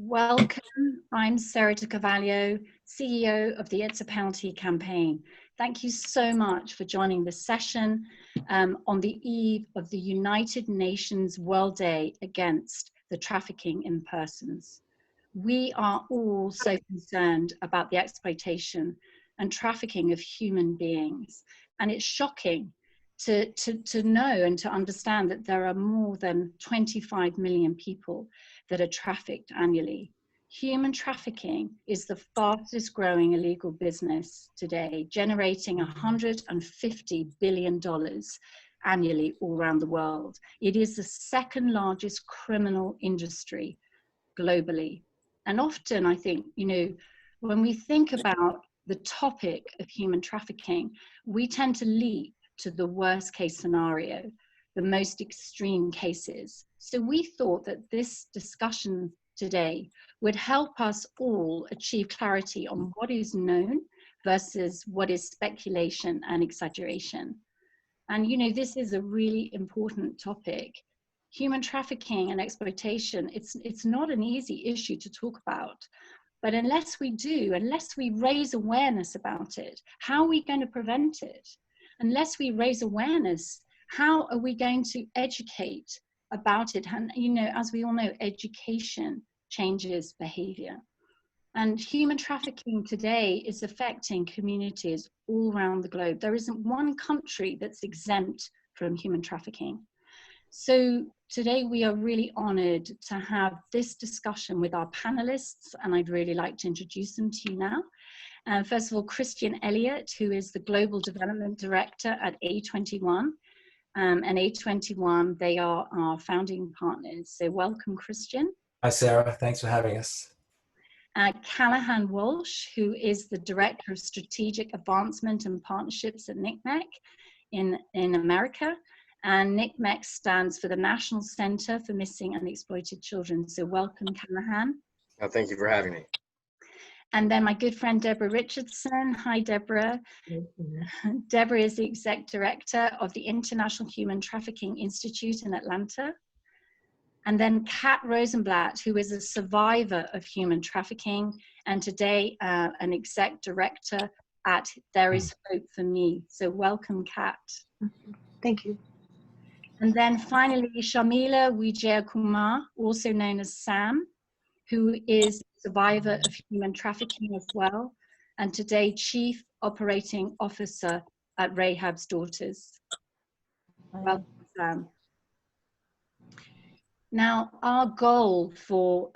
Welcome. I'm Sarah De Carvalho, CEO of the It's a Penalty campaign. Thank you so much for joining this session on the eve of the United Nations World Day Against the Trafficking in Persons. We are all so concerned about the exploitation and trafficking of human beings, and it's shocking to know and to understand that there are more than 25 million people that are trafficked annually. Human trafficking is the fastest growing illegal business today, generating $150 billion annually all around the world. It is the second largest criminal industry globally. And often I think, when we think about the topic of human trafficking, we tend to leap to the worst case scenario, the most extreme cases. So we thought that this discussion today would help us all achieve clarity on what is known versus what is speculation and exaggeration. And this is a really important topic. Human trafficking and exploitation, it's not an easy issue to talk about. But unless we raise awareness about it, how are we going to prevent it? Unless we raise awareness, how are we going to educate about it? And, as we all know, education changes behavior. And human trafficking today is affecting communities all around the globe. There isn't one country that's exempt from human trafficking. So today we are really honored to have this discussion with our panelists, and I'd really like to introduce them to you now. First of all, Christian Elliott, who is the Global Development Director at A21. And A21, they are our founding partners. So welcome, Christian. Hi, Sarah. Thanks for having us. Callahan Walsh, who is the Director of Strategic Advancement and Partnerships at NCMEC in America. And NCMEC stands for the National Center for Missing and Exploited Children. So welcome, Callahan. Thank you for having me. And then my good friend, Deborah Richardson. Hi, Deborah. Deborah is the Exec Director of the International Human Trafficking Institute in Atlanta. And then Kat Rosenblatt, who is a survivor of human trafficking, and today an Exec Director at There Is Hope for Me. So welcome, Kat. Thank you. And then finally, Sharmila Wijayakumar, also known as Sam, who is a survivor of human trafficking as well, and today Chief Operating Officer at Rahab's Daughters. Welcome, Sam. Now, our goal for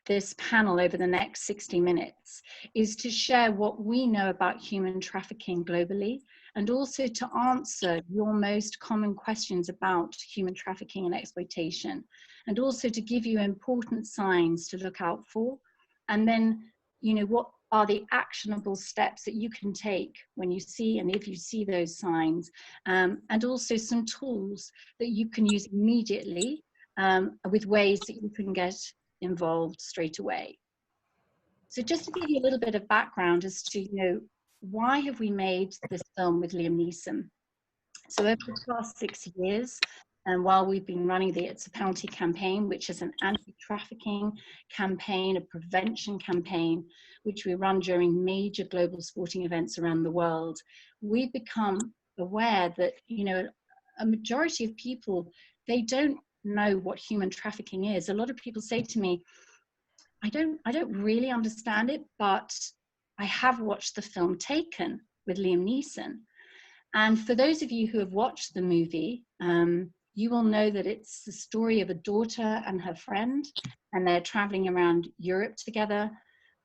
this panel over the next 60 minutes is to share what we know about human trafficking globally, and also to answer your most common questions about human trafficking and exploitation, and also to give you important signs to look out for, and then, what are the actionable steps that you can take when you see, and if you see those signs, and also some tools that you can use immediately with ways that you can get involved straight away. So just to give you a little bit of background as to, why have we made this film with Liam Neeson? So over the past 6 years, and while we've been running the It's a Penalty campaign, which is an anti-trafficking campaign, a prevention campaign, which we run during major global sporting events around the world, we've become aware that, a majority of people, they don't know what human trafficking is. A lot of people say to me, I don't really understand it, but I have watched the film Taken with Liam Neeson. And for those of you who have watched the movie, you will know that it's the story of a daughter and her friend, and they're traveling around Europe together.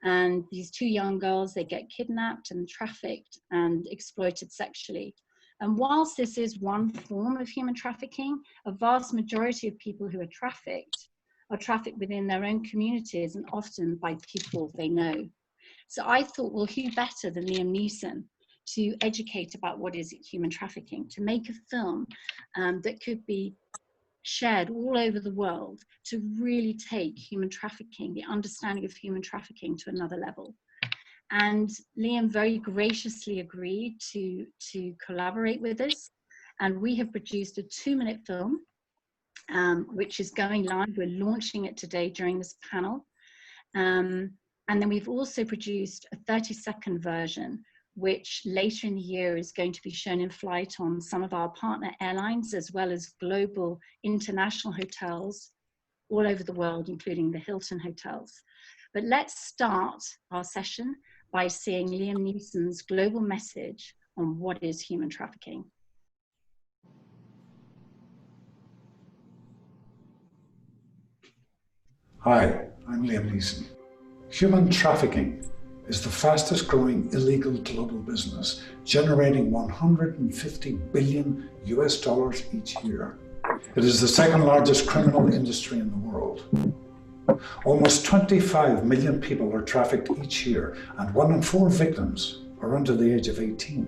And these two young girls, they get kidnapped and trafficked and exploited sexually. And whilst this is one form of human trafficking, a vast majority of people who are trafficked within their own communities and often by people they know. So I thought, well, who better than Liam Neeson to educate about what is human trafficking, to make a film that could be shared all over the world to really take human trafficking, the understanding of human trafficking, to another level. And Liam very graciously agreed to collaborate with us. And we have produced a 2-minute film, which is going live. We're launching it today during this panel. And then we've also produced a 30-second version, which later in the year is going to be shown in flight on some of our partner airlines, as well as global international hotels all over the world, including the Hilton hotels. But let's start our session by seeing Liam Neeson's global message on what is human trafficking. Hi, I'm Liam Neeson. Human trafficking is the fastest growing illegal global business, generating $150 billion each year. It is the second largest criminal industry in the world. Almost 25 million people are trafficked each year, and 1 in 4 victims are under the age of 18.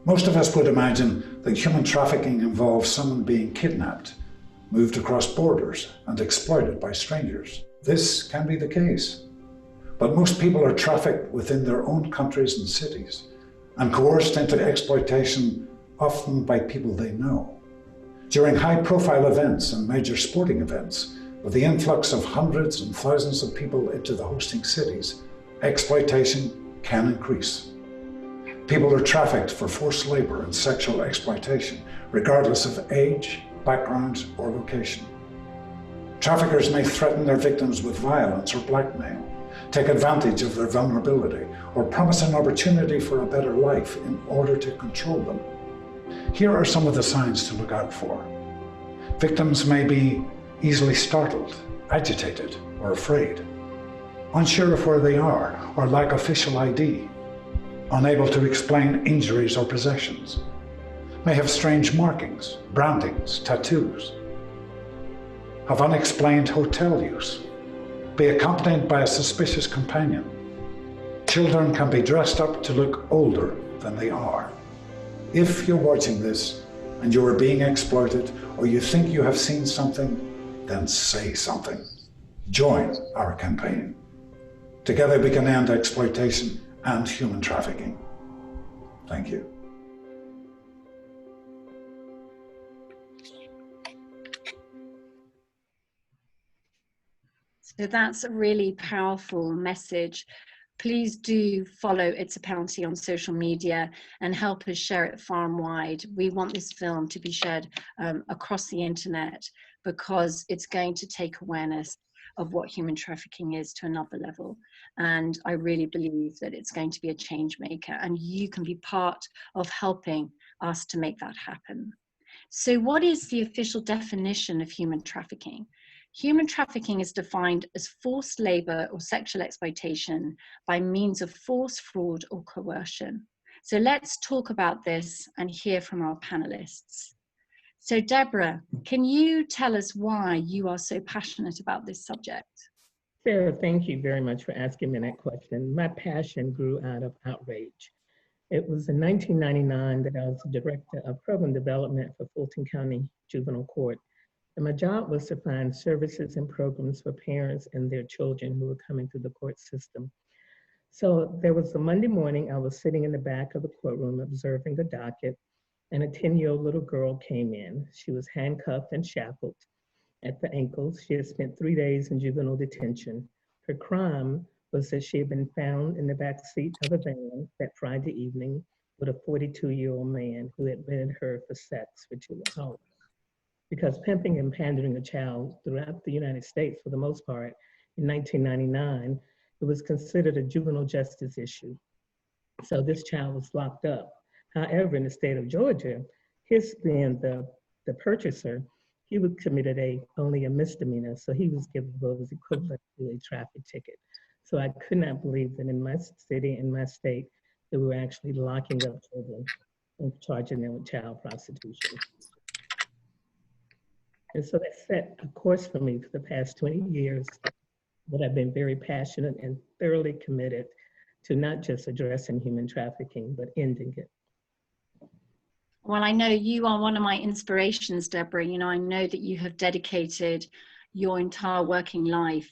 Most of us would imagine that human trafficking involves someone being kidnapped, moved across borders, and exploited by strangers. This can be the case. But most people are trafficked within their own countries and cities, and coerced into exploitation, often by people they know. During high-profile events and major sporting events, with the influx of hundreds and thousands of people into the hosting cities, exploitation can increase. People are trafficked for forced labor and sexual exploitation, regardless of age, background, or location. Traffickers may threaten their victims with violence or blackmail, take advantage of their vulnerability, or promise an opportunity for a better life in order to control them. Here are some of the signs to look out for. Victims may be easily startled, agitated, or afraid, unsure of where they are or lack official ID, unable to explain injuries or possessions, may have strange markings, brandings, tattoos, have unexplained hotel use, be accompanied by a suspicious companion. Children can be dressed up to look older than they are. If you're watching this and you are being exploited, or you think you have seen something, then say something. Join our campaign. Together we can end exploitation and human trafficking. Thank you. So that's a really powerful message. Please do follow It's a Penalty on social media and help us share it far and wide. We want this film to be shared across the internet, because it's going to take awareness of what human trafficking is to another level. And I really believe that it's going to be a change maker, and you can be part of helping us to make that happen. So what is the official definition of human trafficking? Human trafficking is defined as forced labor or sexual exploitation by means of force, fraud, or coercion. So let's talk about this and hear from our panelists. So Deborah, can you tell us why you are so passionate about this subject? Sarah, thank you very much for asking me that question. My passion grew out of outrage. It was in 1999 that I was the director of program development for Fulton County Juvenile Court. And my job was to find services and programs for parents and their children who were coming through the court system. So there was a Monday morning, I was sitting in the back of the courtroom observing the docket, and a 10-year-old little girl came in. She was handcuffed and shackled at the ankles. She had spent 3 days in juvenile detention. Her crime was that she had been found in the back seat of a van that Friday evening with a 42-year-old man who had rented her for sex for 2 hours. Because pimping and pandering a child throughout the United States, for the most part, in 1999, it was considered a juvenile justice issue. So this child was locked up. However, in the state of Georgia, his being the purchaser, he was committed only a misdemeanor, so he was given what was equivalent to a traffic ticket. So I could not believe that in my city, in my state, that we were actually locking up children and charging them with child prostitution. And so that set a course for me for the past 20 years that I've been very passionate and thoroughly committed to not just addressing human trafficking, but ending it. Well, I know you are one of my inspirations, Deborah. You know, I know that you have dedicated your entire working life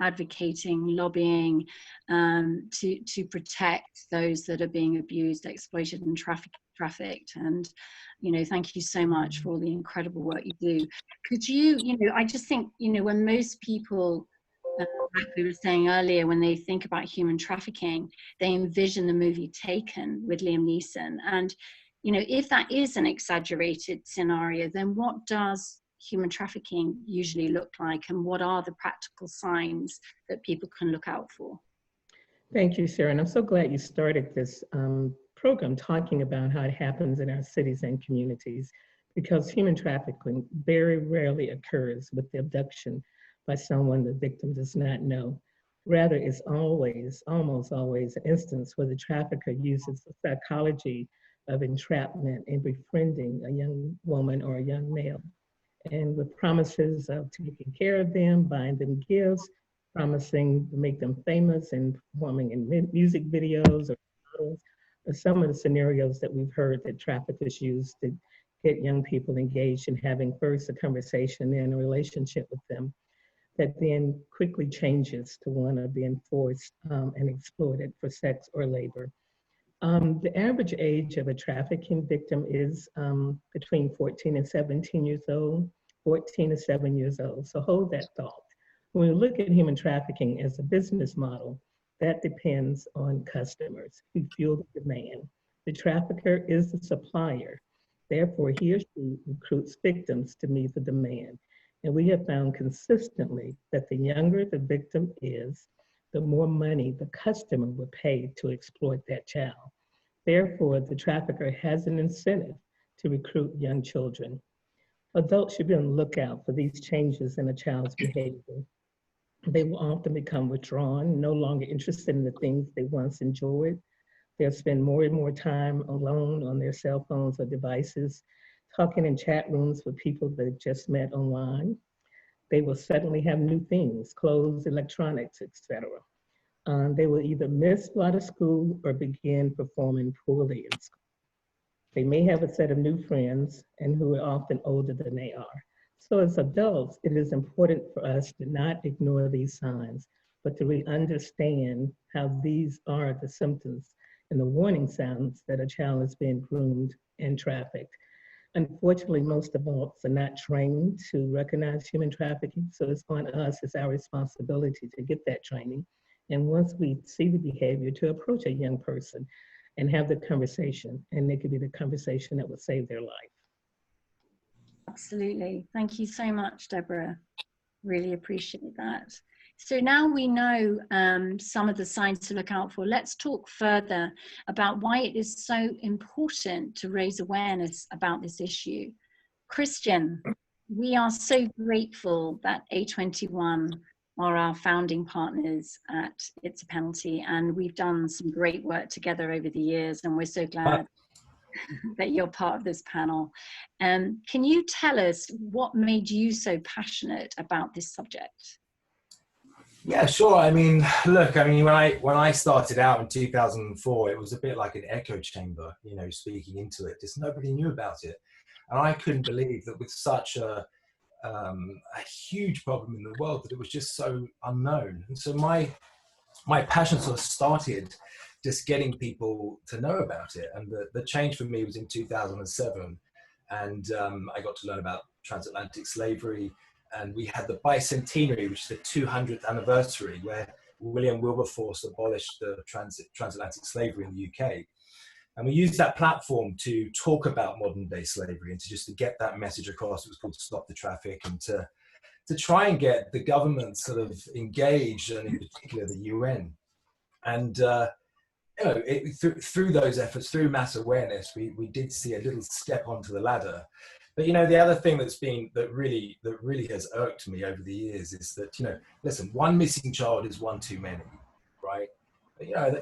advocating, lobbying to protect those that are being abused, exploited, and trafficked. And, you know, thank you so much for all the incredible work you do. Could you, I just think, when most people like we were saying earlier, when they think about human trafficking, they envision the movie Taken with Liam Neeson. And, you know, if that is an exaggerated scenario, then what does human trafficking usually look like, and what are the practical signs that people can look out for? Thank you, Sarah. And I'm so glad you started this program talking about how it happens in our cities and communities, because human trafficking very rarely occurs with the abduction by someone the victim does not know. Rather, it's always, almost always, an instance where the trafficker uses the psychology of entrapment and befriending a young woman or a young male, and with promises of taking care of them, buying them gifts, promising to make them famous and performing in music videos or models, or some of the scenarios that we've heard that traffickers use to get young people engaged in having first a conversation and a relationship with them that then quickly changes to one of being forced and exploited for sex or labor. The average age of a trafficking victim is between 14 and 17 years old, 14 to 7 years old. So hold that thought. When we look at human trafficking as a business model, that depends on customers who fuel the demand. The trafficker is the supplier. Therefore, he or she recruits victims to meet the demand. And we have found consistently that the younger the victim is, the more money the customer would pay to exploit that child. Therefore, the trafficker has an incentive to recruit young children. Adults should be on the lookout for these changes in a child's behavior. They will often become withdrawn, no longer interested in the things they once enjoyed. They'll spend more and more time alone on their cell phones or devices, talking in chat rooms with people they've just met online. They will suddenly have new things, clothes, electronics, etc. They will either miss a lot of school or begin performing poorly in school. They may have a set of new friends and who are often older than they are. So as adults, it is important for us to not ignore these signs, but to really understand how these are the symptoms and the warning signs that a child is being groomed and trafficked. Unfortunately, most adults are not trained to recognize human trafficking, so it's on us, it's our responsibility to get that training. And once we see the behavior, to approach a young person and have the conversation, and it could be the conversation that will save their life. Absolutely. Thank you so much, Deborah. Really appreciate that. So now we know some of the signs to look out for. Let's talk further about why it is so important to raise awareness about this issue. Christian, we are so grateful that A21 are our founding partners at It's a Penalty, and we've done some great work together over the years, and we're so glad that you're part of this panel. Can you tell us what made you so passionate about this subject? Yeah, sure. I mean, look, I mean, when I started out in 2004, it was a bit like an echo chamber, you know, speaking into it. Just nobody knew about it. And I couldn't believe that with such a huge problem in the world, that it was just so unknown. And so my passion sort of started just getting people to know about it. And the change for me was in 2007. And I got to learn about transatlantic slavery. And we had the bicentenary, which is the 200th anniversary, where William Wilberforce abolished the transatlantic slavery in the UK. And we used that platform to talk about modern day slavery and to get that message across. It was called Stop the Traffic, and to try and get the government sort of engaged, and in particular the UN. And you know, through those efforts, through mass awareness, we did see a little step onto the ladder. But you know, the other thing that really has irked me over the years is that, you know, listen, one missing child is one too many, right? But, you know,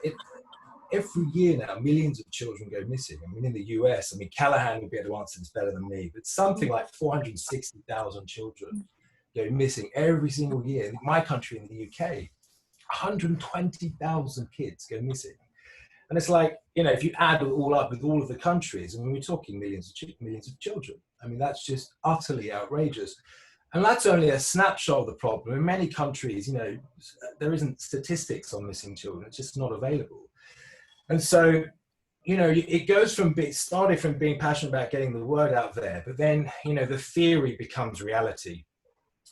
every year now, millions of children go missing. I mean, in the US, I mean, Callahan will be able to answer this better than me, but something like 460,000 children go missing every single year. In my country, in the UK, 120,000 kids go missing. And it's like, you know, if you add it all up with all of the countries, I mean, we're talking millions of children. I mean, that's just utterly outrageous. And that's only a snapshot of the problem. In many countries, you know, there isn't statistics on missing children. It's just not available. And so, you know, it started from being passionate about getting the word out there, but then, you know, the theory becomes reality.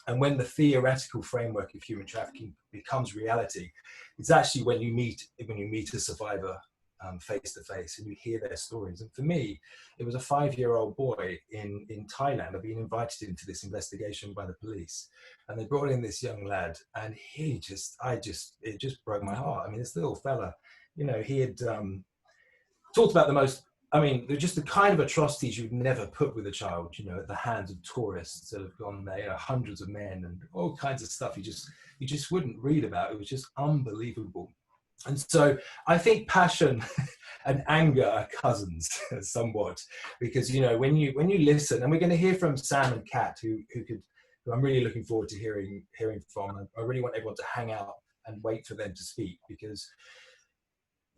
And when the theoretical framework of human trafficking becomes reality, it's actually when you meet a survivor face to face and you hear their stories. And for me, it was a 5-year-old boy in Thailand. I've been invited into this investigation by the police, and they brought in this young lad, and it just broke my heart. I mean, this little fella, you know, he had talked about they're just the kind of atrocities you'd never put with a child, you know, at the hands of tourists that have gone there, you know, hundreds of men and all kinds of stuff you just wouldn't read about. It was just unbelievable. And so I think passion and anger are cousins somewhat, because, you know, when you listen, and we're going to hear from Sam and Kat, who I'm really looking forward to hearing from. I really want everyone to hang out and wait for them to speak, because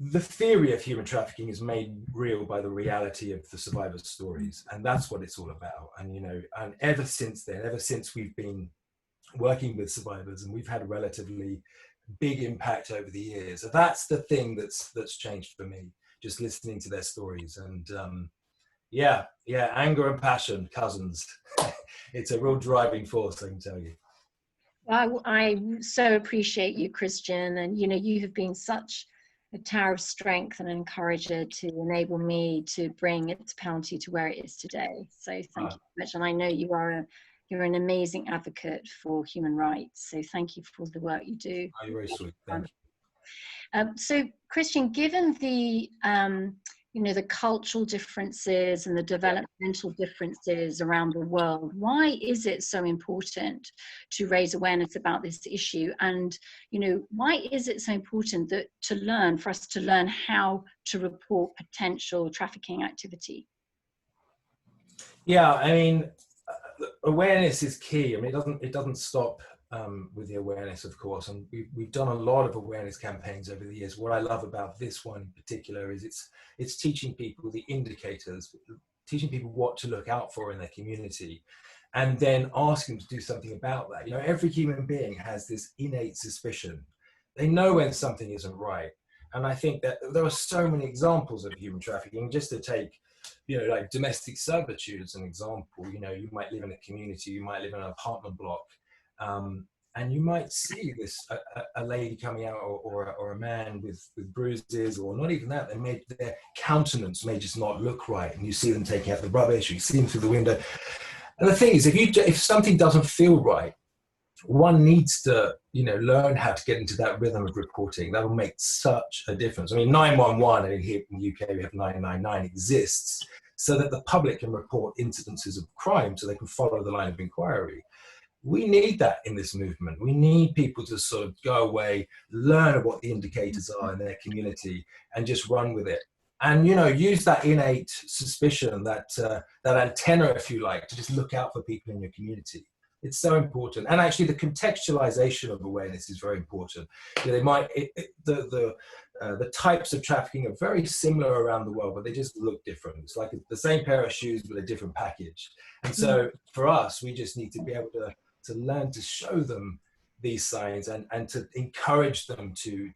the theory of human trafficking is made real by the reality of the survivors' stories, and that's what it's all about. And, you know, and ever since we've been working with survivors, and we've had a relatively big impact over the years. So that's the thing that's changed for me, just listening to their stories. And anger and passion, cousins. It's a real driving force, I can tell you. I so appreciate you, Christian, and you know, you have been such a tower of strength and an encourager to enable me to bring its penalty to where it is today. So thank you so much. And I know you're an amazing advocate for human rights. So thank you for the work you do. Oh, you're very sweet. Thank you. So Christian, given the you know, the cultural differences and the developmental differences around the world, why is it so important to raise awareness about this issue? And, you know, why is it so important for us to learn how to report potential trafficking activity? Yeah, I mean, awareness is key. I mean, it doesn't stop with the awareness, of course, and we've done a lot of awareness campaigns over the years. What I love about this one in particular is it's teaching people the indicators, teaching people what to look out for in their community, and then asking them to do something about that. You know, every human being has this innate suspicion. They know when something isn't right. And I think that there are so many examples of human trafficking. Just to take, you know, like domestic servitude as an example. You know, you might live in a community, you might live in an apartment block, and you might see a lady coming out, or a man with bruises, or not even that. Their countenance may just not look right, and you see them taking out the rubbish, or you see them through the window. And the thing is, if something doesn't feel right, one needs to, you know, learn how to get into that rhythm of reporting. That will make such a difference. I mean, 911, and here in the UK we have 999, exists so that the public can report incidences of crime, so they can follow the line of inquiry. We need that in this movement. We need people to sort of go away, learn what the indicators are in their community, and just run with it. And, you know, use that innate suspicion, that antenna, if you like, to just look out for people in your community. It's so important. And actually the contextualization of awareness is very important. You know, the types of trafficking are very similar around the world, but they just look different. It's like the same pair of shoes with a different package. And so for us, we just need to be able to learn to show them these signs, and to encourage them to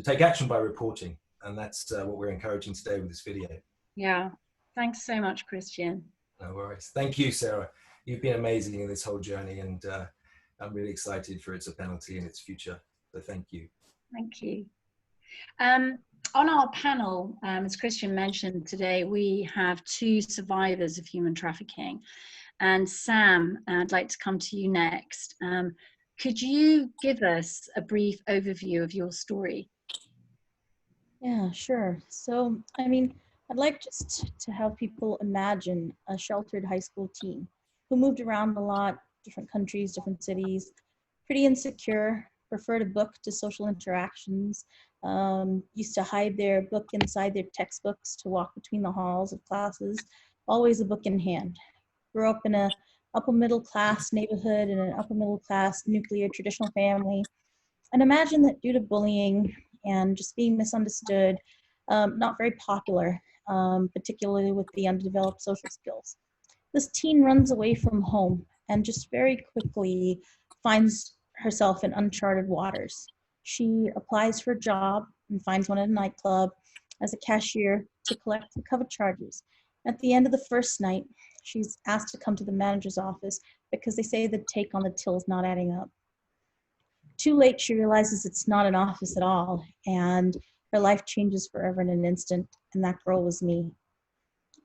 take action by reporting. And that's what we're encouraging today with this video. Yeah, thanks so much, Christian. No worries. Thank you, Sarah. You've been amazing in this whole journey, and I'm really excited for its penalty and its future. So thank you. Thank you. On our panel, as Christian mentioned today, we have 2 survivors of human trafficking. And Sam, I'd like to come to you next. Could you give us a brief overview of your story? Yeah, sure. So, I mean, I'd like just to have people imagine a sheltered high school teen who moved around a lot, different countries, different cities, pretty insecure, preferred a book to social interactions, used to hide their book inside their textbooks to walk between the halls of classes, always a book in hand. Grew up in a upper middle class neighborhood, in an upper middle class nuclear traditional family. And imagine that due to bullying and just being misunderstood, not very popular, particularly with the undeveloped social skills, this teen runs away from home and just very quickly finds herself in uncharted waters. She applies for a job and finds one at a nightclub as a cashier to collect recovered charges. At the end of the first night, she's asked to come to the manager's office because they say the take on the till is not adding up. Too late, she realizes it's not an office at all, and her life changes forever in an instant, and that girl was me.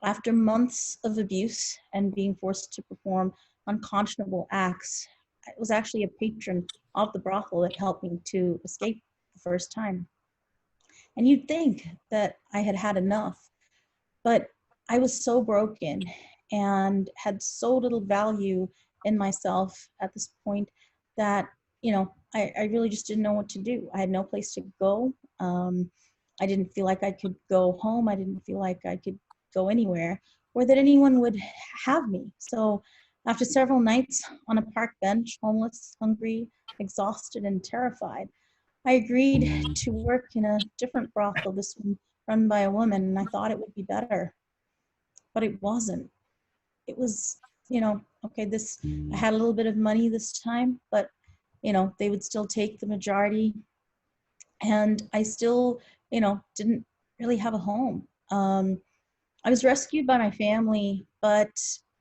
After months of abuse and being forced to perform unconscionable acts, it was actually a patron of the brothel that helped me to escape the first time. And you'd think that I had had enough, but I was so broken and had so little value in myself at this point that, you know, I really just didn't know what to do. I had no place to go. I didn't feel like I could go home. I didn't feel like I could go anywhere or that anyone would have me. So after several nights on a park bench, homeless, hungry, exhausted, and terrified, I agreed to work in a different brothel, this one run by a woman, and I thought it would be better, but it wasn't. It was, you know, okay, I had a little bit of money this time, but, you know, they would still take the majority, and I still, you know, didn't really have a home. I was rescued by my family, but,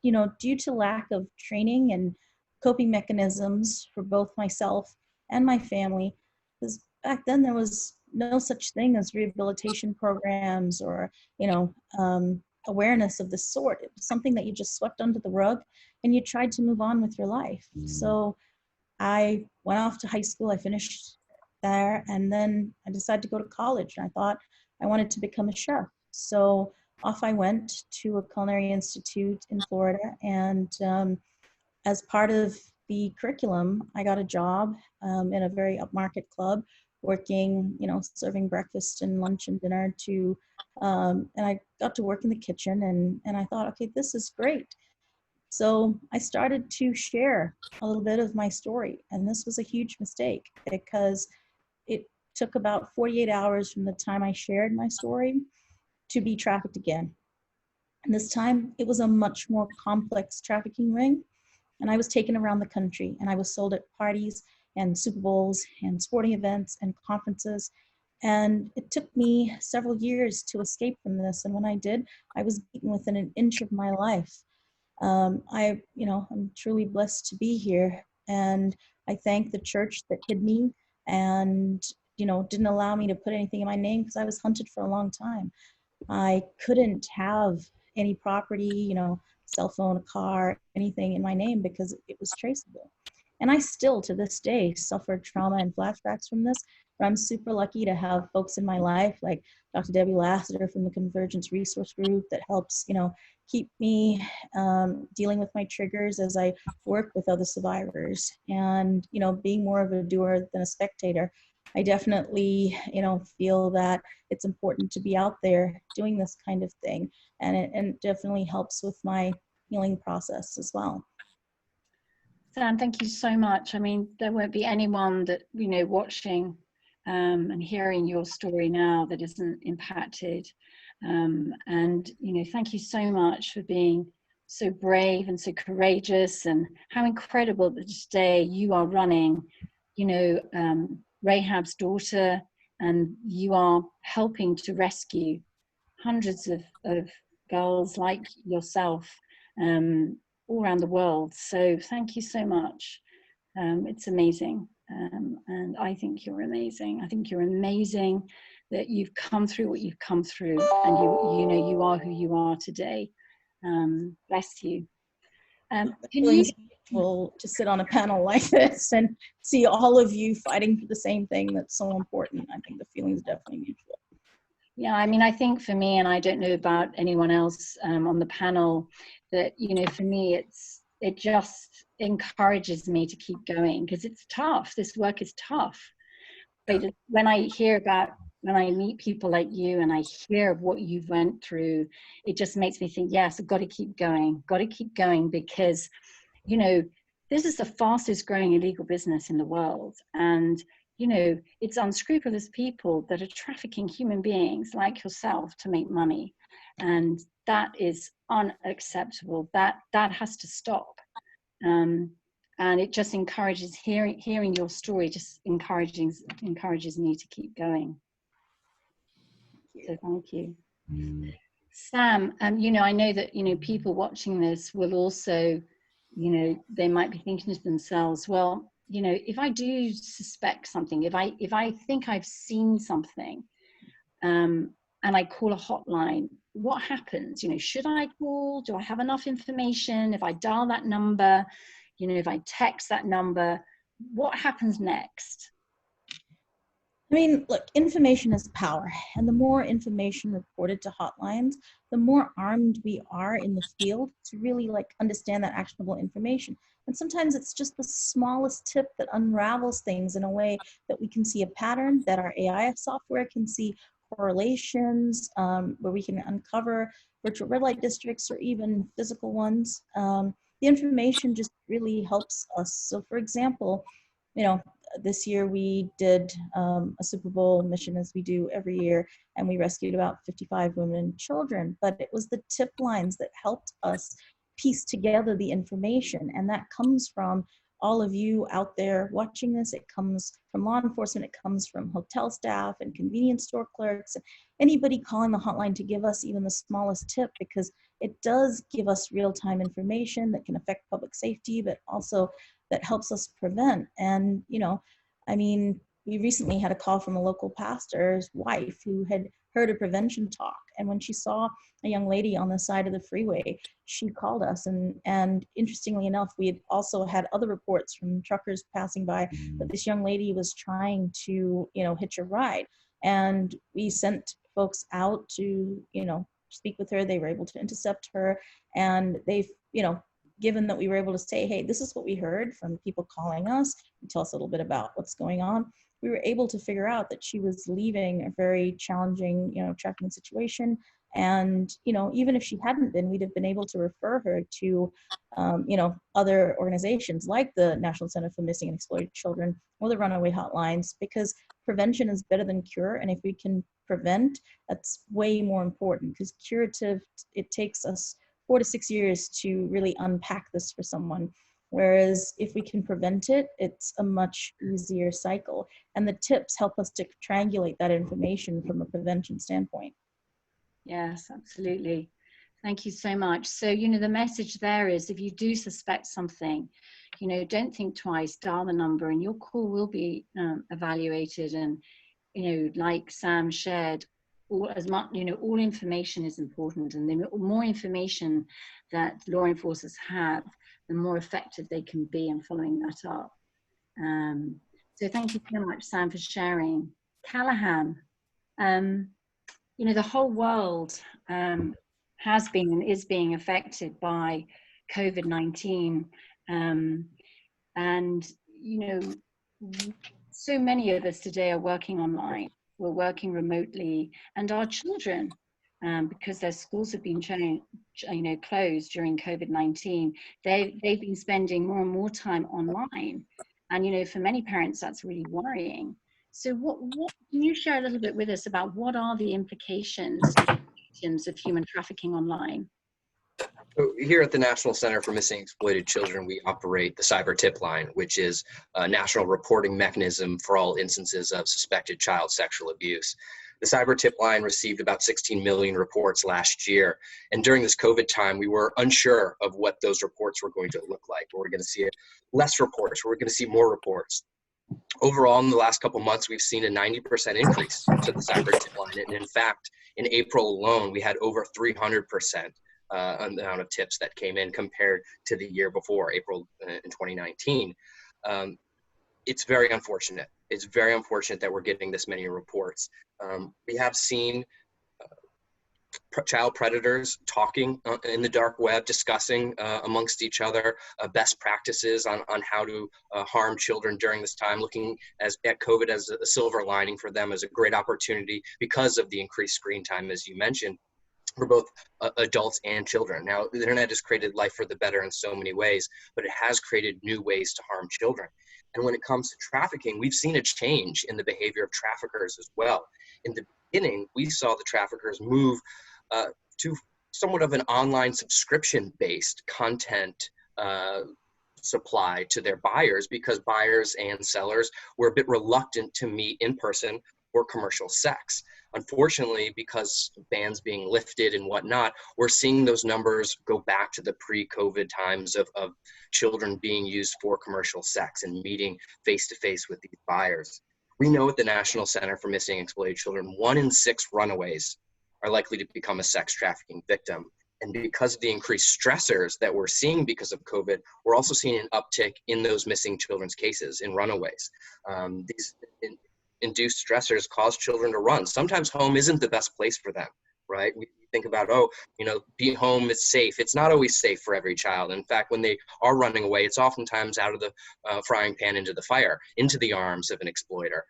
you know, due to lack of training and coping mechanisms for both myself and my family, because back then there was no such thing as rehabilitation programs or, you know, awareness of this sort. It was something that you just swept under the rug and you tried to move on with your life. So I went off to high school, I finished there, and then I decided to go to college, and I thought I wanted to become a chef. So off I went to a culinary institute in Florida, and as part of the curriculum, I got a job in a very upmarket club, working, you know, serving breakfast and lunch and dinner to, and I got to work in the kitchen, and I thought, okay, this is great. So I started to share a little bit of my story, and this was a huge mistake because it took about 48 hours from the time I shared my story to be trafficked again. And this time it was a much more complex trafficking ring, and I was taken around the country, and I was sold at parties and Super Bowls and sporting events and conferences. And it took me several years to escape from this, and when I did, I was beaten within an inch of my life. I'm truly blessed to be here, and I thank the church that hid me and, you know, didn't allow me to put anything in my name because I was hunted for a long time. I couldn't have any property, you know, cell phone, a car, anything in my name because it was traceable. And I still, to this day, suffer trauma and flashbacks from this, but I'm super lucky to have folks in my life like Dr. Debbie Lassiter from the Convergence Resource Group that helps, you know, keep me dealing with my triggers as I work with other survivors and, you know, being more of a doer than a spectator. I definitely, you know, feel that it's important to be out there doing this kind of thing, and it definitely helps with my healing process as well. Sam, thank you so much. I mean, there won't be anyone that, you know, watching and hearing your story now that isn't impacted. And, you know, thank you so much for being so brave and so courageous, and how incredible that today you are running, you know, Rahab's daughter, and you are helping to rescue hundreds of girls like yourself all around the world. So thank you so much. It's amazing. And I think you're amazing. I think you're amazing that you've come through what you've come through, and you know, you are who you are today. Bless you. Can you to sit on a panel like this and see all of you fighting for the same thing that's so important? I think the feeling is definitely mutual. Yeah, I mean, I think for me, and I don't know about anyone else on the panel, that, you know, for me, it just encourages me to keep going, because it's tough. This work is tough. But when I meet people like you and I hear of what you've went through, it just makes me think, yes, I've got to keep going, because, you know, this is the fastest growing illegal business in the world. And, you know, it's unscrupulous people that are trafficking human beings like yourself to make money. And that is unacceptable. That has to stop. And it just encourages, hearing your story just encourages me to keep going. So thank you. Sam, you know, I know that, you know, people watching this will also you know, they might be thinking to themselves, well, you know, if I do suspect something, if I think I've seen something, and I call a hotline, what happens? You know, should I call? Do I have enough information? If I dial that number, you know, if I text that number, what happens next? I mean, look, information is power, and the more information reported to hotlines, the more armed we are in the field to really like understand that actionable information. And sometimes it's just the smallest tip that unravels things in a way that we can see a pattern, that our AI software can see correlations, where we can uncover virtual red light districts or even physical ones. The information just really helps us. So for example, you know, this year we did a Super Bowl mission, as we do every year, and we rescued about 55 women and children. But it was the tip lines that helped us piece together the information. And that comes from all of you out there watching this. It comes from law enforcement. It comes from hotel staff and convenience store clerks, anybody calling the hotline to give us even the smallest tip, because it does give us real-time information that can affect public safety, but also that helps us prevent. And, you know, I mean, we recently had a call from a local pastor's wife who had heard a prevention talk. And when she saw a young lady on the side of the freeway, she called us. And interestingly enough, we had also had other reports from truckers passing by that this young lady was trying to, you know, hitch a ride. And we sent folks out to, you know, speak with her. They were able to intercept her, and they've, you know, given that we were able to say, hey, this is what we heard from people calling us, and tell us a little bit about what's going on, we were able to figure out that she was leaving a very challenging, you know, trafficking situation. And, you know, even if she hadn't been, we'd have been able to refer her to, you know, other organizations like the National Center for Missing and Exploited Children or the Runaway Hotlines, because prevention is better than cure. And if we can prevent, that's way more important, because curative, it takes us 4 to 6 years to really unpack this for someone. Whereas if we can prevent it, it's a much easier cycle. And the tips help us to triangulate that information from a prevention standpoint. Yes, absolutely. Thank you so much. So, you know, the message there is, if you do suspect something, you know, don't think twice, dial the number, and your call will be evaluated. And, you know, like Sam shared, all as much, you know, all information is important, and the more information that law enforcers have, the more effective they can be in following that up. So thank you so much, Sam, for sharing. Callahan, you know, the whole world has been and is being affected by COVID-19, and, you know, so many of us today are working online. We're working remotely, and our children, because their schools have been closed during COVID-19, they've been spending more and more time online. And, you know, for many parents, that's really worrying. So what can you share a little bit with us about what are the implications of human trafficking online? So here at the National Center for Missing and Exploited Children, we operate the Cyber Tip Line, which is a national reporting mechanism for all instances of suspected child sexual abuse. The Cyber Tip Line received about 16 million reports last year. And during this COVID time, we were unsure of what those reports were going to look like. Were we going to see less reports? Were we going to see more reports? Overall, in the last couple months, we've seen a 90% increase to the Cyber Tip Line. And in fact, in April alone, we had over 300% amount of tips that came in compared to the year before, April in 2019. It's very unfortunate. It's very unfortunate that we're getting this many reports. We have seen child predators talking in the dark web, discussing amongst each other best practices on how to harm children during this time, looking at COVID as a silver lining for them, as a great opportunity because of the increased screen time, as you mentioned, for both adults and children. Now, the internet has created life for the better in so many ways, but it has created new ways to harm children. And when it comes to trafficking, we've seen a change in the behavior of traffickers as well. In the beginning, we saw the traffickers move to somewhat of an online subscription-based content supply to their buyers, because buyers and sellers were a bit reluctant to meet in person for commercial sex. Unfortunately, because bans being lifted and whatnot, we're seeing those numbers go back to the pre-COVID times of children being used for commercial sex and meeting face-to-face with these buyers. We know at the National Center for Missing and Exploited Children, 1 in 6 runaways are likely to become a sex trafficking victim. And because of the increased stressors that we're seeing because of COVID, we're also seeing an uptick in those missing children's cases in runaways. These induced stressors cause children to run. Sometimes home isn't the best place for them, right? We think about, oh, you know, being home is safe. It's not always safe for every child. In fact, when they are running away, it's oftentimes out of the frying pan into the fire, into the arms of an exploiter.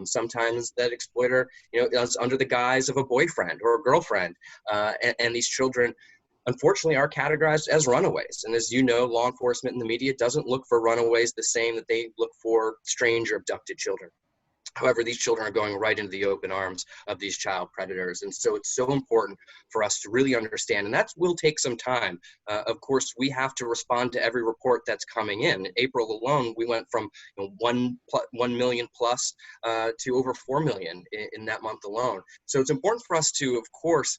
Sometimes that exploiter, you know, is under the guise of a boyfriend or a girlfriend. And these children, unfortunately, are categorized as runaways. And as you know, law enforcement and the media doesn't look for runaways the same that they look for strange or abducted children. However, these children are going right into the open arms of these child predators. And so it's so important for us to really understand, and that will take some time. Of course, we have to respond to every report that's coming in. In April alone, we went from 1 million plus to over 4 million in that month alone. So it's important for us to, of course,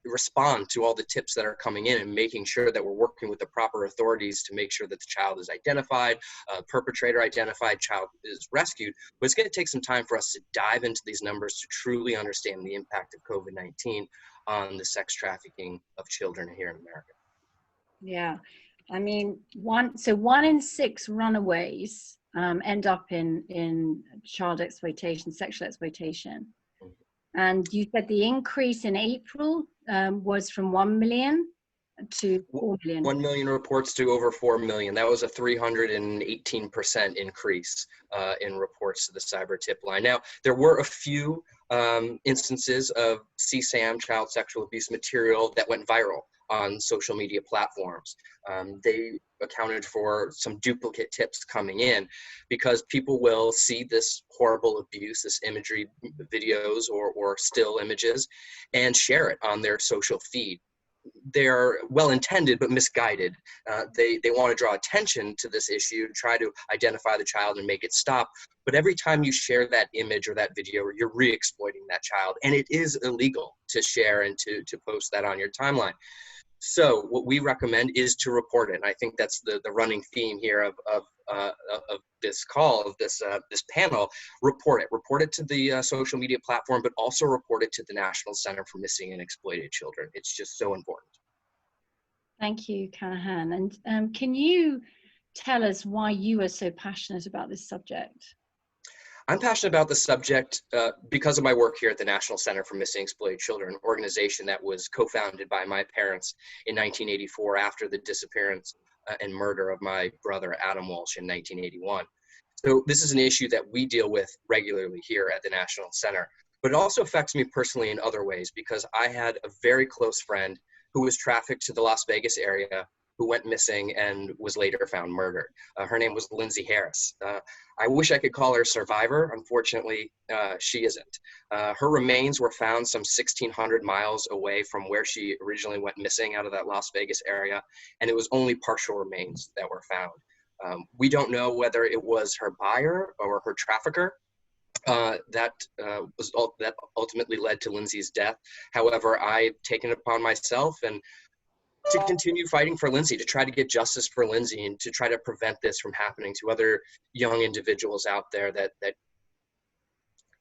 respond to all the tips that are coming in and making sure that we're working with the proper authorities to make sure that the child is identified, perpetrator identified, child is rescued. But it's going to take some time for us to dive into these numbers to truly understand the impact of COVID-19 on the sex trafficking of children here in America. Yeah, I mean, 1 in 6 runaways end up in child exploitation, sexual exploitation. And you said the increase in April was from 1 million to 4 million. 1 million reports to over 4 million. That was a 318% increase in reports to the cyber tip line. Now, there were a few instances of CSAM, child sexual abuse material, that went viral on social media platforms. They accounted for some duplicate tips coming in because people will see this horrible abuse, this imagery, videos or still images, and share it on their social feed. They're well-intended but misguided. They want to draw attention to this issue, try to identify the child and make it stop. But every time you share that image or that video, you're re-exploiting that child. And it is illegal to share and to post that on your timeline. So what we recommend is to report it. And I think that's the running theme here of this call, of this panel. Report it to the social media platform, but also report it to the National Center for Missing and Exploited Children. It's just so important. Thank you, Callahan. And can you tell us why you are so passionate about this subject? I'm passionate about the subject because of my work here at the National Center for Missing and Exploited Children, an organization that was co-founded by my parents in 1984 after the disappearance and murder of my brother Adam Walsh in 1981. So this is an issue that we deal with regularly here at the National Center, but it also affects me personally in other ways because I had a very close friend who was trafficked to the Las Vegas area, who went missing and was later found murdered. Her name was Lindsay Harris. I wish I could call her a survivor. Unfortunately, she isn't. Her remains were found some 1,600 miles away from where she originally went missing, out of that Las Vegas area, and it was only partial remains that were found. We don't know whether it was her buyer or her trafficker that ultimately led to Lindsay's death. However, I've taken it upon myself and to continue fighting for Lindsay, to try to get justice for Lindsay and to try to prevent this from happening to other young individuals out there that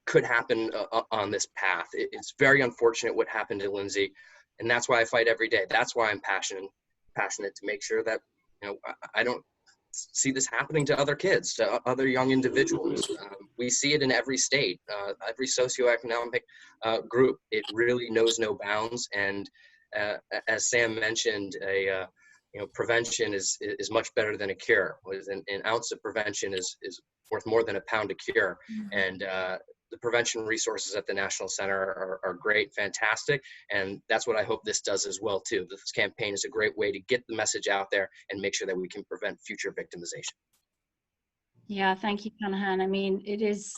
could happen on this path. It's very unfortunate what happened to Lindsay, and that's why I fight every day. That's why I'm passionate to make sure that, you know, I don't see this happening to other kids, to other young individuals. We see it in every state, every socioeconomic group. It really knows no bounds. And as Sam mentioned, prevention is much better than a cure. An ounce of prevention is worth more than a pound of cure. And the prevention resources at the National Center are great, fantastic, and that's what I hope this does as well too. This campaign is a great way to get the message out there and make sure that we can prevent future victimization. Yeah, thank you, Callahan. I mean, it is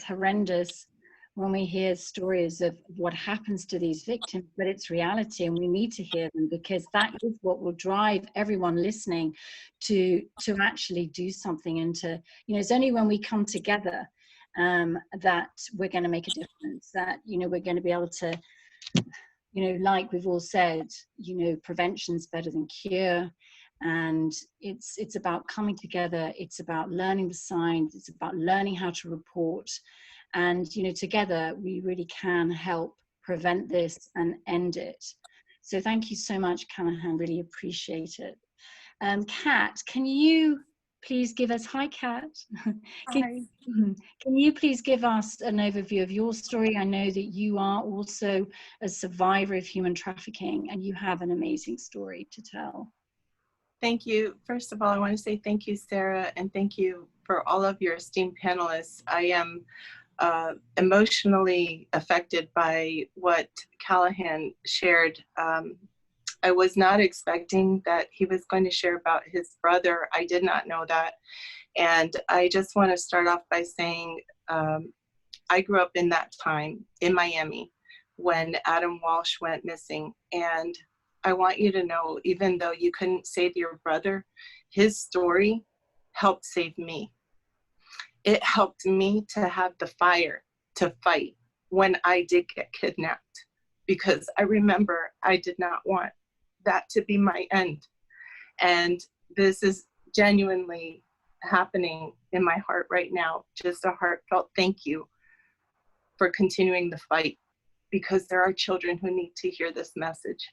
horrendous when we hear stories of what happens to these victims, but it's reality, and we need to hear them because that is what will drive everyone listening to actually do something. And to, you know, it's only when we come together that we're going to make a difference, that, you know, we're going to be able to, you know, like we've all said, you know, prevention's better than cure. And it's about coming together. It's about learning the signs. It's about learning how to report. And, you know, together we really can help prevent this and end it. So thank you so much, Callahan. Really appreciate it. Kat, can you please give us, hi Kat. Can you please give us an overview of your story? I know that you are also a survivor of human trafficking and you have an amazing story to tell. Thank you. First of all, I want to say thank you, Sarah, and thank you for all of your esteemed panelists. I am emotionally affected by what Callahan shared. I was not expecting that he was going to share about his brother. I did not know that. And I just want to start off by saying I grew up in that time in Miami when Adam Walsh went missing. And I want you to know, even though you couldn't save your brother, his story helped save me. It helped me to have the fire to fight when I did get kidnapped, because I remember I did not want that to be my end. And this is genuinely happening in my heart right now. Just a heartfelt thank you for continuing the fight, because there are children who need to hear this message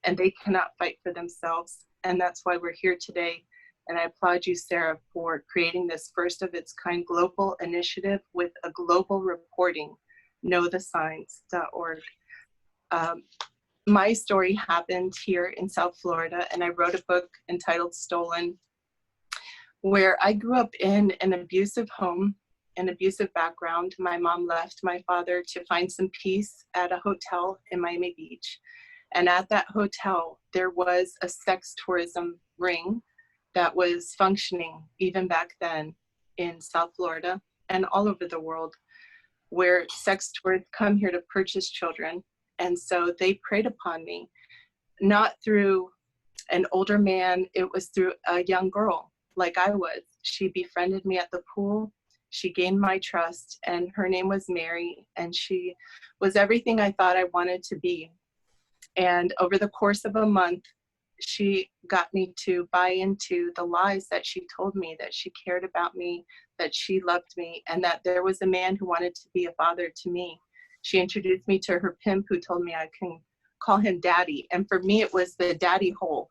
and they cannot fight for themselves. And that's why we're here today. And I applaud you, Sarah, for creating this first of its kind global initiative with a global reporting, knowthesigns.org. My story happened here in South Florida, and I wrote a book entitled Stolen, where I grew up in an abusive home, an abusive background. My mom left my father to find some peace at a hotel in Miami Beach. And at that hotel, there was a sex tourism ring that was functioning even back then in South Florida and all over the world, where sex tourists come here to purchase children. And so they preyed upon me, not through an older man, it was through a young girl like I was. She befriended me at the pool. She gained my trust, and her name was Mary, and she was everything I thought I wanted to be. And over the course of a month, she got me to buy into the lies that she told me, that she cared about me, that she loved me, and that there was a man who wanted to be a father to me. She introduced me to her pimp, who told me I can call him daddy. And for me, it was the daddy hole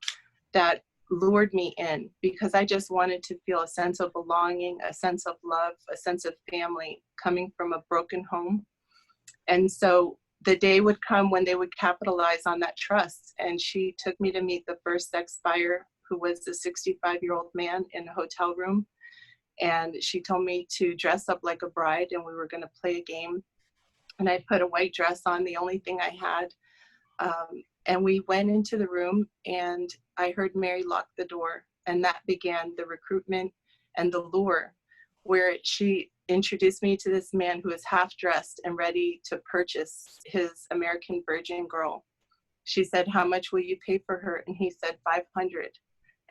that lured me in, because I just wanted to feel a sense of belonging, a sense of love, a sense of family coming from a broken home. And so the day would come when they would capitalize on that trust. And she took me to meet the first sex buyer, who was a 65-year-old man in a hotel room. And she told me to dress up like a bride, and we were going to play a game. And I put a white dress on, the only thing I had. And we went into the room, and I heard Mary lock the door. And that began the recruitment and the lure, where she introduced me to this man who was half dressed and ready to purchase his American Virgin girl. She said, "How much will you pay for her?" And he said, $500.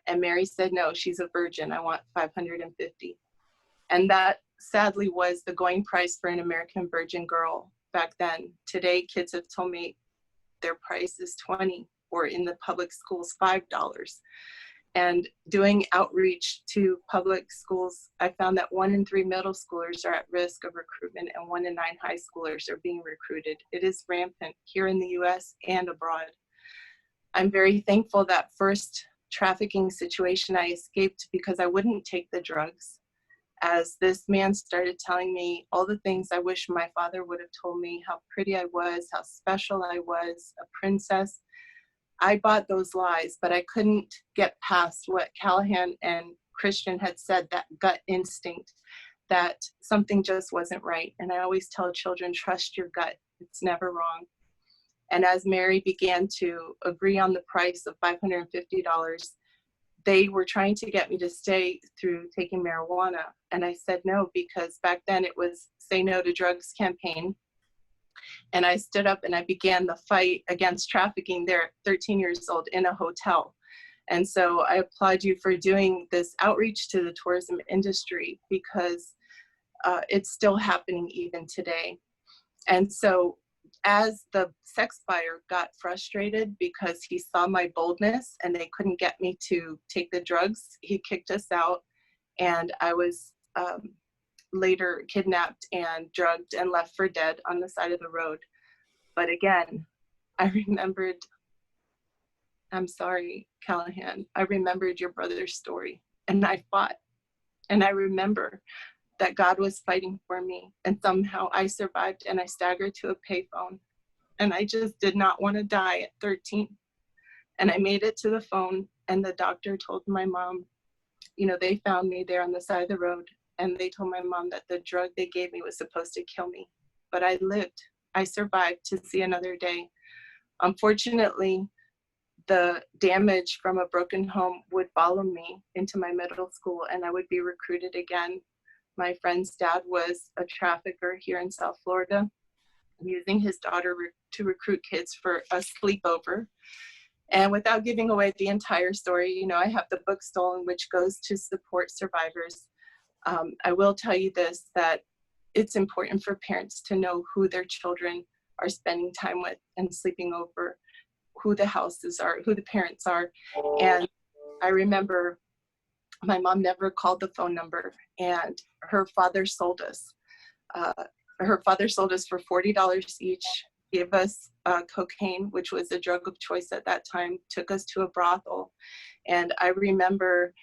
And Mary said, "No, she's a virgin. I want $550. And that sadly was the going price for an American Virgin girl back then. Today, kids have told me their price is $20, or in the public schools, $5. And doing outreach to public schools, I found that 1 in 3 middle schoolers are at risk of recruitment, and 1 in 9 high schoolers are being recruited. It is rampant here in the US and abroad. I'm very thankful that first trafficking situation I escaped, because I wouldn't take the drugs. As this man started telling me all the things I wish my father would have told me, how pretty I was, how special I was, a princess, I bought those lies, but I couldn't get past what Callahan and Christian had said, that gut instinct, that something just wasn't right. And I always tell children, trust your gut. It's never wrong. And as Mary began to agree on the price of $550, they were trying to get me to stay through taking marijuana. And I said no, because back then it was Say No to Drugs campaign. And I stood up and I began the fight against trafficking there at 13 years old in a hotel. And so I applaud you for doing this outreach to the tourism industry, because it's still happening even today. And so as the sex buyer got frustrated because he saw my boldness and they couldn't get me to take the drugs, he kicked us out, and I was later kidnapped and drugged and left for dead on the side of the road. But again, I remembered, I'm sorry, Callahan, I remembered your brother's story, and I fought. And I remember that God was fighting for me, and somehow I survived, and I staggered to a payphone, and I just did not want to die at 13. And I made it to the phone, and the doctor told my mom, you know, they found me there on the side of the road, and they told my mom that the drug they gave me was supposed to kill me. But I lived. I survived to see another day. Unfortunately, the damage from a broken home would follow me into my middle school, and I would be recruited again. My friend's dad was a trafficker here in South Florida, using his daughter to recruit kids for a sleepover. And without giving away the entire story, you know, I have the book Stolen, which goes to support survivors. I will tell you this, that it's important for parents to know who their children are spending time with and sleeping over, who the houses are, who the parents are. And I remember my mom never called the phone number, and her father sold us. Her father sold us for $40 each, gave us cocaine, which was a drug of choice at that time, took us to a brothel. And I remember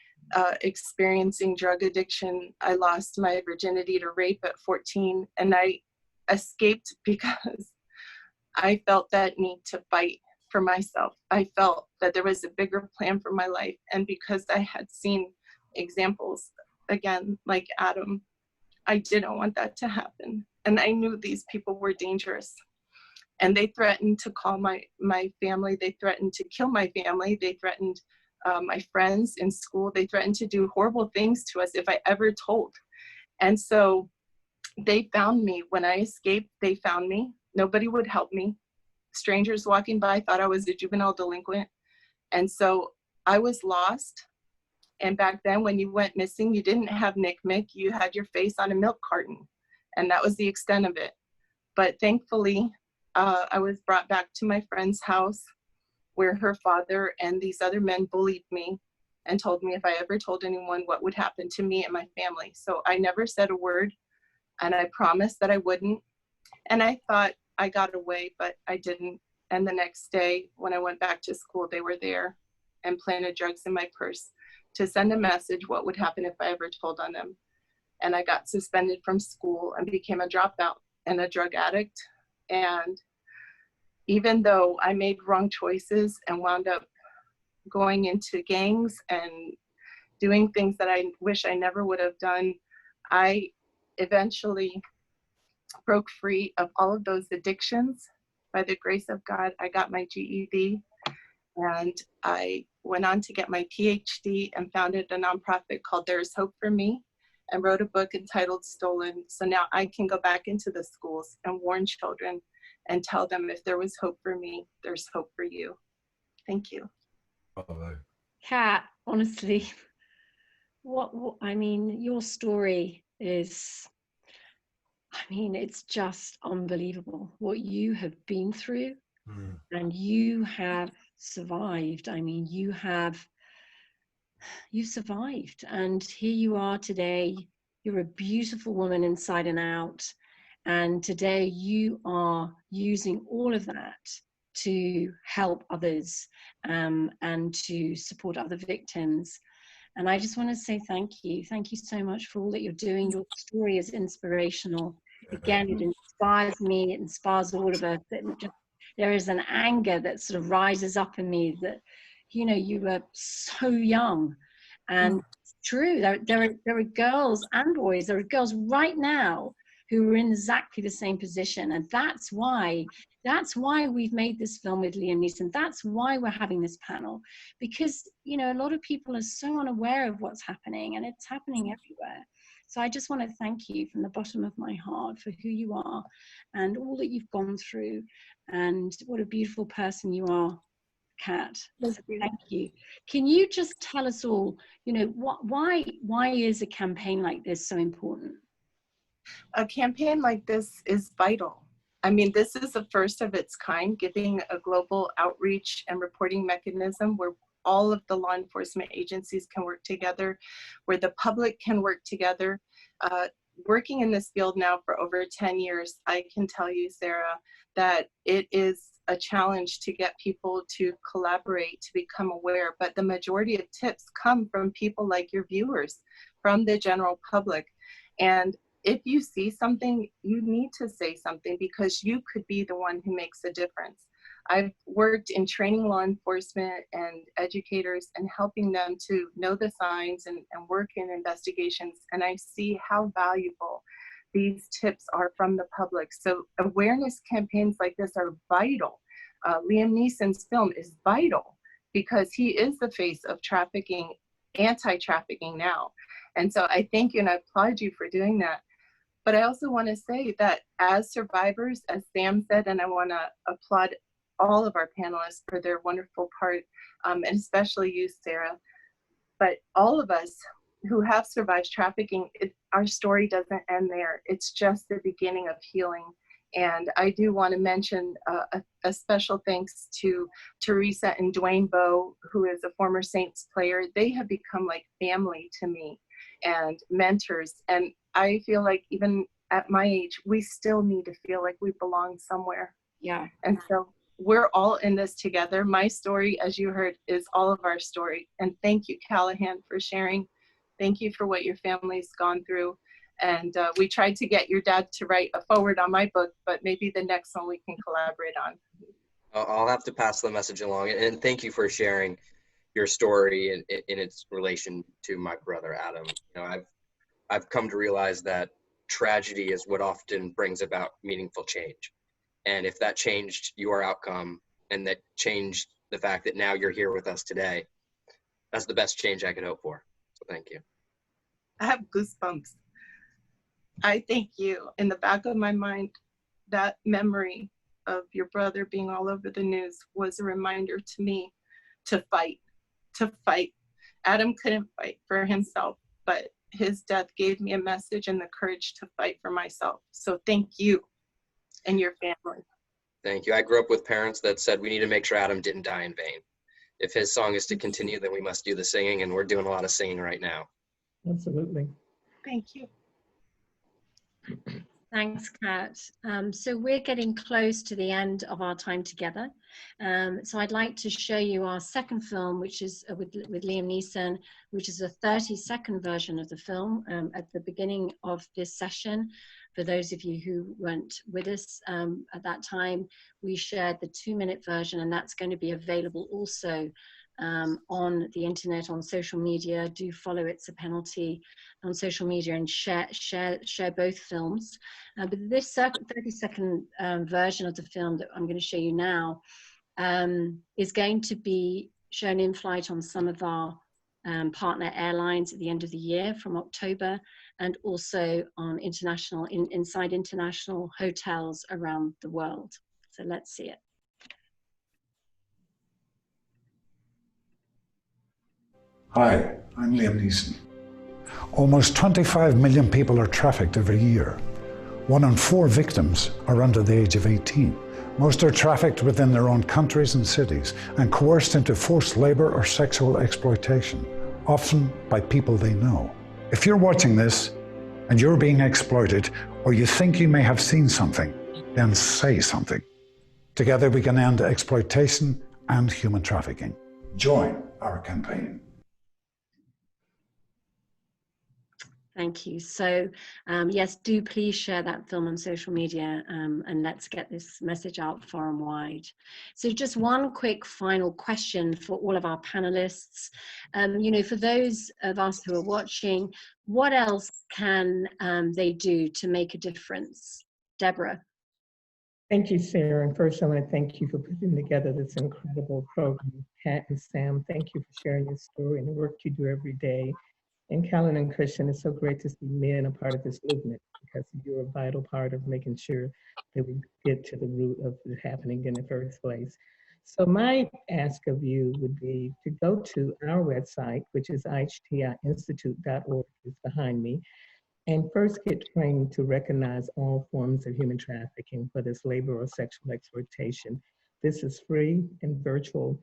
experiencing drug addiction. I lost my virginity to rape at 14, and I escaped because I felt that need to fight for myself. I felt that there was a bigger plan for my life, and because I had seen examples, again, like Adam, I didn't want that to happen. And I knew these people were dangerous. And they threatened to call my family. They threatened to kill my family. They threatened my friends in school. They threatened to do horrible things to us if I ever told. And so they found me. When I escaped, they found me. Nobody would help me. Strangers walking by thought I was a juvenile delinquent. And so I was lost. And back then, when you went missing, you didn't have Nick Mick. You had your face on a milk carton. And that was the extent of it. But thankfully, I was brought back to my friend's house, where her father and these other men bullied me and told me if I ever told anyone what would happen to me and my family. So I never said a word, and I promised that I wouldn't. And I thought I got away, but I didn't. And the next day, when I went back to school, they were there and planted drugs in my purse to send a message what would happen if I ever told on them. And I got suspended from school and became a dropout and a drug addict. And even though I made wrong choices and wound up going into gangs and doing things that I wish I never would have done, I eventually broke free of all of those addictions. By the grace of God, I got my GED, and I went on to get my PhD and founded a nonprofit called There's Hope for Me, and wrote a book entitled Stolen. So now I can go back into the schools and warn children and tell them, if there was hope for me, there's hope for you. Thank you. Bravo. Kat, honestly, what I mean, your story is, I mean, it's just unbelievable what you have been through. And you have survived. I mean, you survived, and here you are today. You're a beautiful woman inside and out, and today you are using all of that to help others and to support other victims. And I just want to say thank you so much for all that you're doing. Your story is inspirational. Again, it inspires me, it inspires all of us. There is an anger that sort of rises up in me that, you know, you were so young. And it's true, there are girls and boys, there are girls right now who are in exactly the same position. And that's why we've made this film with Liam Neeson. That's why we're having this panel, because, you know, a lot of people are so unaware of what's happening, and it's happening everywhere. So I just want to thank you from the bottom of my heart for who you are and all that you've gone through, and what a beautiful person you are, Kat. So thank you. Can you just tell us all, you know, why is a campaign like this so important? A campaign like this is vital. I mean, this is the first of its kind, giving a global outreach and reporting mechanism where all of the law enforcement agencies can work together, where the public can work together. Working in this field now for over 10 years, I can tell you, Sarah, that it is a challenge to get people to collaborate, to become aware, but the majority of tips come from people like your viewers, from the general public. And if you see something, you need to say something because you could be the one who makes a difference. I've worked in training law enforcement and educators and helping them to know the signs and work in investigations. And I see how valuable these tips are from the public. So awareness campaigns like this are vital. Liam Neeson's film is vital because he is the face of trafficking, anti-trafficking now. And so I thank you and I applaud you for doing that. But I also want to say that as survivors, as Sam said, and I want to applaud all of our panelists for their wonderful part, and especially you, Sarah, but all of us who have survived trafficking, our story doesn't end there. It's just the beginning of healing. And I do want to mention a special thanks to Teresa and Dwayne Bowe, who is a former Saints player. They have become like family to me and mentors. And I feel like even at my age, we still need to feel like we belong somewhere. Yeah. And so we're all in this together. My story, as you heard, is all of our story. And thank you, Callahan, for sharing. Thank you for what your family's gone through. And we tried to get your dad to write a foreword on my book, but maybe the next one we can collaborate on. I'll have to pass the message along. And thank you for sharing your story in its relation to my brother, Adam. You know, I've come to realize that tragedy is what often brings about meaningful change. And if that changed your outcome and that changed the fact that now you're here with us today, that's the best change I could hope for. So thank you. I have goosebumps. I thank you. In the back of my mind, that memory of your brother being all over the news was a reminder to me to fight, to fight. Adam couldn't fight for himself, but his death gave me a message and the courage to fight for myself. So thank you and your family. Thank you. I grew up with parents that said we need to make sure Adam didn't die in vain. If his song is to continue, then we must do the singing, and we're doing a lot of singing right now. Absolutely. Thank you. Thanks, Kat. So we're getting close to the end of our time together. So I'd like to show you our second film, which is with Liam Neeson, which is a 30-second version of the film at the beginning of this session. For those of you who weren't with us at that time, we shared the 2-minute version, and that's going to be available also on the internet, on social media. Do follow It's a Penalty on social media and share both films. But this 30-second version of the film that I'm going to show you now is going to be shown in flight on some of our partner airlines at the end of the year from October, and also on inside international hotels around the world. So let's see it. Hi, I'm Liam Neeson. Almost 25 million people are trafficked every year. 1 in 4 victims are under the age of 18. Most are trafficked within their own countries and cities and coerced into forced labor or sexual exploitation, often by people they know. If you're watching this and you're being exploited, or you think you may have seen something, then say something. Together we can end exploitation and human trafficking. Join our campaign. Thank you. So yes, do please share that film on social media and let's get this message out far and wide. So just one quick final question for all of our panelists. You know, for those of us who are watching, what else can they do to make a difference? Deborah. Thank you, Sarah. And first, I want to thank you for putting together this incredible program. Pat and Sam, thank you for sharing your story and the work you do every day. And Callan and Christian, it's so great to see men a part of this movement, because you're a vital part of making sure that we get to the root of it happening in the first place. So my ask of you would be to go to our website, which is ihtiinstitute.org, is behind me, and first get trained to recognize all forms of human trafficking, whether it's labor or sexual exploitation. This is free and virtual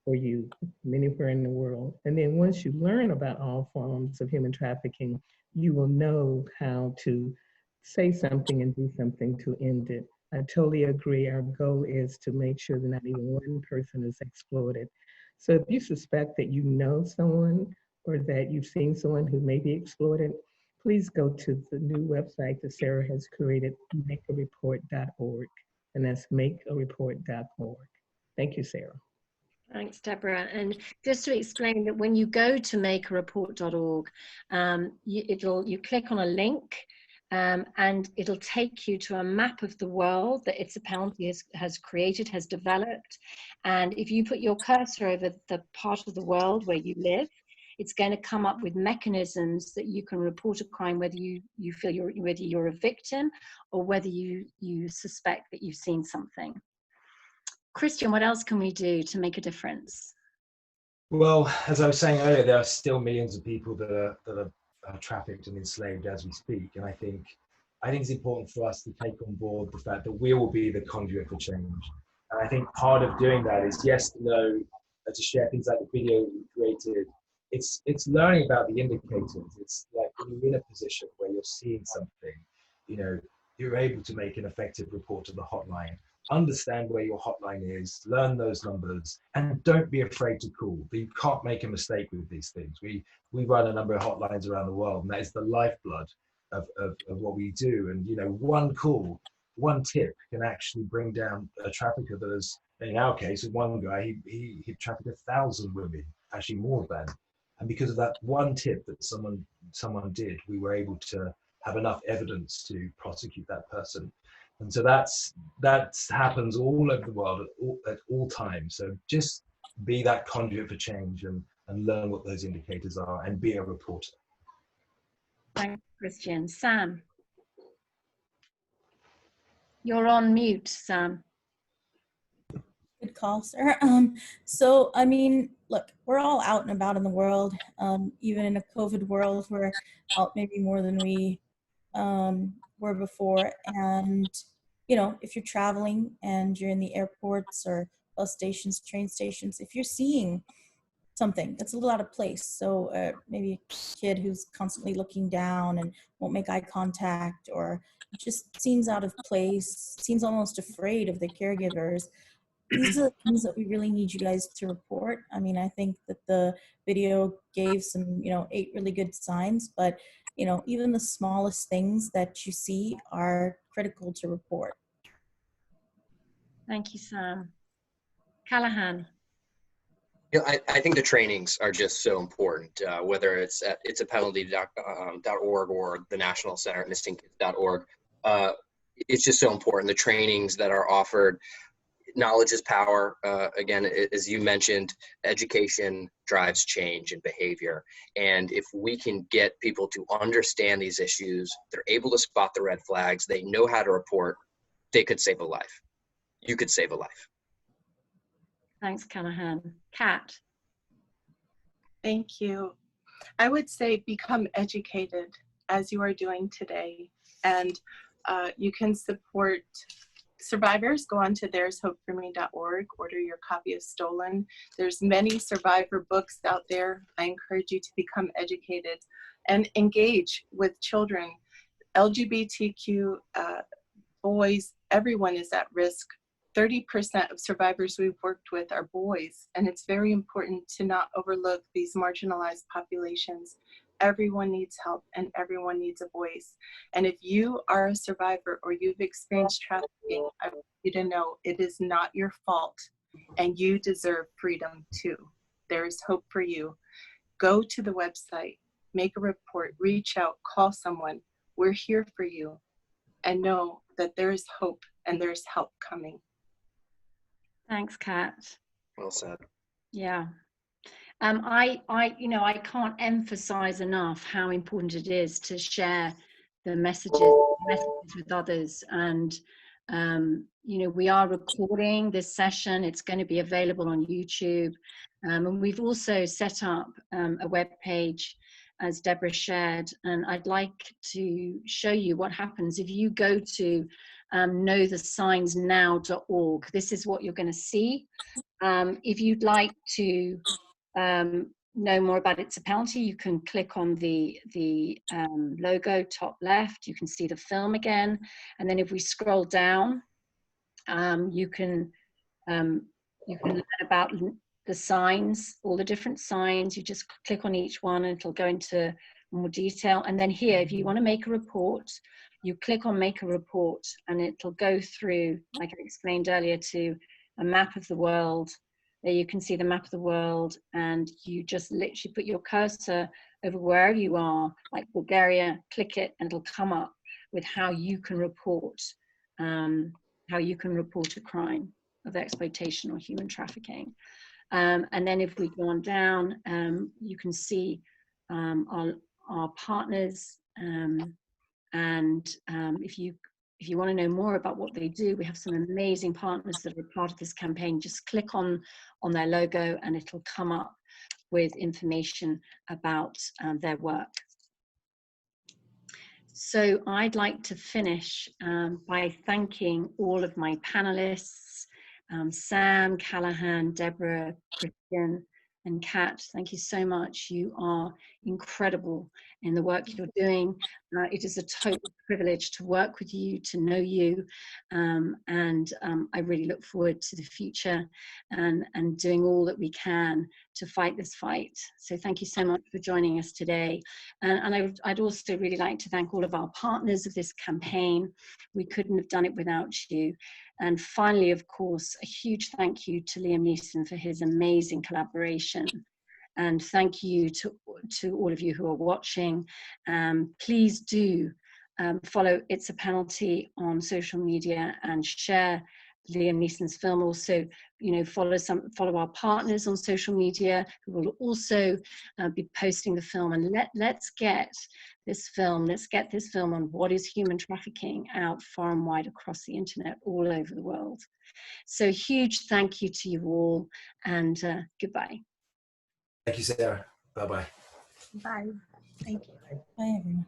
for you from anywhere in the world. And then once you learn about all forms of human trafficking, you will know how to say something and do something to end it. I totally agree. Our goal is to make sure that not even one person is exploited. So if you suspect that you know someone or that you've seen someone who may be exploited, please go to the new website that Sarah has created, makeareport.org, and that's makeareport.org. Thank you, Sarah. Thanks, Deborah. And just to explain that when you go to makeareport.org, you click on a link and it'll take you to a map of the world that It's a Penalty has created, has developed. And if you put your cursor over the part of the world where you live, it's going to come up with mechanisms that you can report a crime, whether you feel whether you're a victim or whether you suspect that you've seen something. Christian, what else can we do to make a difference? Well, as I was saying earlier, there are still millions of people that are trafficked and enslaved as we speak, and I think it's important for us to take on board the fact that we will be the conduit for change. And I think part of doing that is, yes, to know, to share things like the video we created. It's learning about the indicators. It's like when you're in a position where you're seeing something, you're able to make an effective report to the hotline. Understand where your hotline is, learn those numbers, and don't be afraid to call. You can't make a mistake with these things. We run a number of hotlines around the world, and that is the lifeblood of what we do. And one call, one tip can actually bring down a trafficker that is, in our case, one guy, he trafficked 1,000 women, actually more than. And because of that one tip that someone did, we were able to have enough evidence to prosecute that person. And so that happens all over the world at all times. So just be that conduit for change and learn what those indicators are and be a reporter. Thanks, Christian. Sam? You're on mute, Sam. Good call, sir. So, I mean, look, we're all out and about in the world. Even in a COVID world, we're out maybe more than we were before. And, if you're traveling and you're in the airports or bus stations, train stations, if you're seeing something that's a little out of place, so maybe a kid who's constantly looking down and won't make eye contact, or just seems out of place, seems almost afraid of the caregivers, these are the things that we really need you guys to report. I mean, I think that the video gave some, 8 really good signs, but, even the smallest things that you see are critical to report. Thank you, Sam. Callahan? I think the trainings are just so important, whether it's at itsapenalty.org or the National Center at missingkids.org. It's just so important. The trainings that are offered. Knowledge is power. Again, as you mentioned, education drives change in behavior. And if we can get people to understand these issues, they're able to spot the red flags, they know how to report, they could save a life. You could save a life. Thanks, Callahan. Kat? Thank you. I would say become educated as you are doing today. And you can support survivors. Go on to there'shopeforme.org, order your copy of Stolen. There's many survivor books out there. I encourage you to become educated and engage with children. LGBTQ boys, everyone is at risk. 30% of survivors we've worked with are boys, and it's very important to not overlook these marginalized populations. Everyone needs help and everyone needs a voice. And if you are a survivor or you've experienced trafficking, I want you to know it is not your fault and you deserve freedom too. There is hope for you. Go to the website, make a report, reach out, call someone. We're here for you, and know that there is hope and there's help coming. Thanks, Kat. Well said. Yeah. I can't emphasize enough how important it is to share the messages with others. And, we are recording this session. It's going to be available on YouTube. And we've also set up a web page as Deborah shared, and I'd like to show you what happens if you go to knowthesignsnow.org. This is what you're going to see. If you'd like to know more about It's a Penalty, you can click on the logo top left. You can see the film again, and then if we scroll down, you can learn about the signs, all the different signs. You just click on each one and it'll go into more detail. And then here, if you want to make a report, you click on Make a Report, and it'll go through, like I explained earlier, to a map of the world. There you can see the map of the world, and you just literally put your cursor over wherever you are, like Bulgaria, click it, and it'll come up with how you can report a crime of exploitation or human trafficking. And then if we go on down, you can see our partners, and if you want to know more about what they do, we have some amazing partners that are part of this campaign. Just click on their logo and it'll come up with information about their work. So I'd like to finish by thanking all of my panelists, Sam, Callahan, Deborah, Christian, and Kat. Thank you so much. You are incredible in the work you're doing. It is a total privilege to work with you, to know you, and I really look forward to the future and doing all that we can to fight this fight. So thank you so much for joining us today. And I'd also really like to thank all of our partners of this campaign. We couldn't have done it without you. And finally, of course, a huge thank you to Liam Neeson for his amazing collaboration. And thank you to all of you who are watching. Please do follow It's a Penalty on social media and share Liam Neeson's film. Also, follow our partners on social media who will also be posting the film. And let's get this film on what is human trafficking out far and wide across the internet, all over the world. So huge thank you to you all, and goodbye. Thank you, Sarah. Bye-bye. Bye. Thank you. Bye, everyone.